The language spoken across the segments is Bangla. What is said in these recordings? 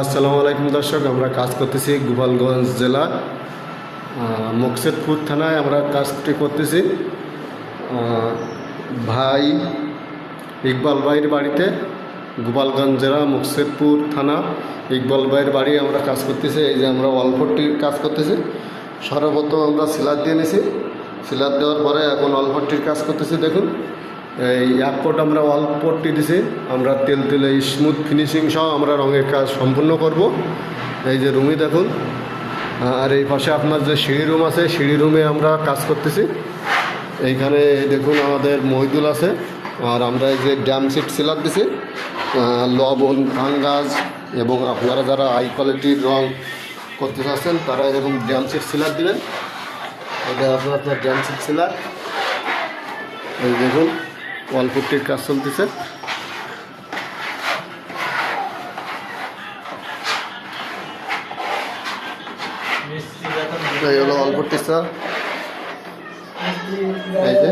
আসসালামু আলাইকুম দর্শক, আমরা কাজ করতেছি গোপালগঞ্জ জেলা মুকসেদপুর থানায় আমরা কাজটি করতেছি। ভাই ইকবাল ভাইয়ের বাড়িতে, গোপালগঞ্জ জেলা মুকসেদপুর থানা ইকবাল ভাইয়ের বাড়ি আমরা কাজ করতেছি। এই যে আমরা ওয়ালপট্টির কাজ করতেছি। সর্বপ্রথম আমরা সিলার দিয়ে নিয়েছি, সিলার দেওয়ার পরে এখন ওয়ালপট্টির কাজ করতেছি। দেখুন এই এক কোট আমরা ওয়ালপট্টি দিছি, আমরা তেল তেলে স্মুথ ফিনিশিং সহ আমরা রঙের কাজ সম্পূর্ণ করব। এই যে রুমই দেখুন, আর এই পাশে আপনার যে সিঁড়ি রুম আছে, সিঁড়ি রুমে আমরা কাজ করতেছি। এইখানে দেখুন আমাদের মহিদুল আছে, আর আমরা এই যে ড্যাম সিট সিলার দিছি, লবণ ফাঙ্গাস এবং আপনারা যারা হাই কোয়ালিটির রং করতে চাচ্ছেন তারা এরকম ড্যাম সিট সিলার দেবেন। এটা আপনার ড্যাম সিট সিলার। এই দেখুন ওয়ালপট্টির কাজ চলতেছে। এই হলো ওয়ালপট্টি স্যার। এই যে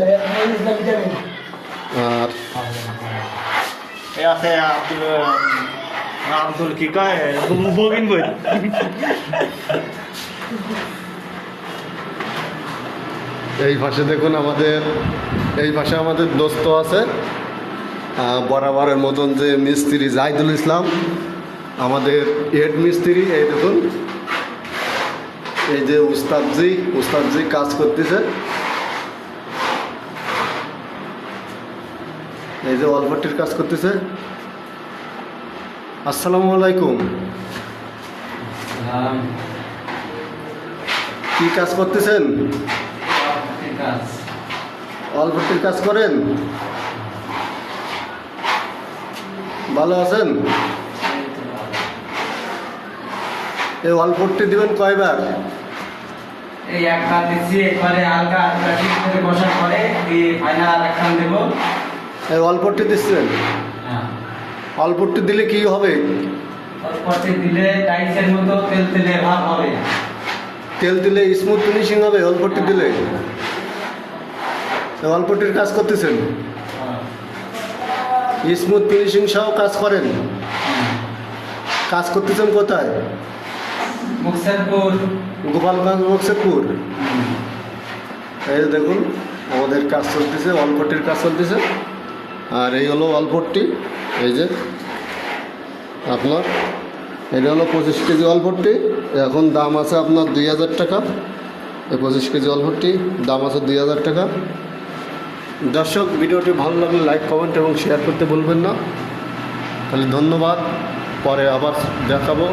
আর আব্দুল কি কয় বগিন বই এই পাশে দেখুন এই পাশে আমাদের দোস্ত আছে, বরাবরের মতন যে মিস্ত্রি জাহিদুল ইসলাম, আমাদের হেড মিস্ত্রি। এই দেখুন এই যে উস্তাদজি কাজ করতেছে। এই যে ওয়ালপট্টির কাজ করতেছে। আসসালামু আলাইকুম। কি কাজ করতেছেন? ওয়ালপট্টির কাজ করেন? ভালো আছেন? এই ওয়ালপট্টি দিবেন কয়বার? এই একবার দিচ্ছি, একবারে হালকা ঠিক করে বসার পরে দিয়ে ফাইনাল আরেকখান দেবো। এই ওয়ালপট্টি দিচ্ছেন? হ্যাঁ, ওয়ালপট্টি দিলে কি হবে? ওয়ালপট্টি দিলে টাইলসের মতো তেল তেলে ভাব হবে। তেল দিলে স্মুথ ফিনিশিং হবে ওয়ালপট্টি দিলে। ওয়ালপট্টির কাজ করতেছেন, স্মুথ ফিনিশিং সহ কাজ করেন। কাজ করতেছেন কোথায়? মুকসেদপুর, গোপালগঞ্জ মুকসেদপুর। এই যে দেখুন আমাদের কাজ চলতেছে, ওয়ালপট্টির কাজ চলতেছে। আর এই হলো ওয়ালপট্টি। এই যে আপনার এটা হলো 25 কেজি ওয়ালপট্টি। এখন দাম আছে আপনার 2000 টাকা। এই 25 কেজি ওয়ালপট্টি দাম আছে 2000 টাকা। দর্শক, ভিডিওটি ভালো লাগলে লাইক, কমেন্ট এবং শেয়ার করতে ভুলবেন না। তাহলে ধন্যবাদ, পরে আবার দেখাবো।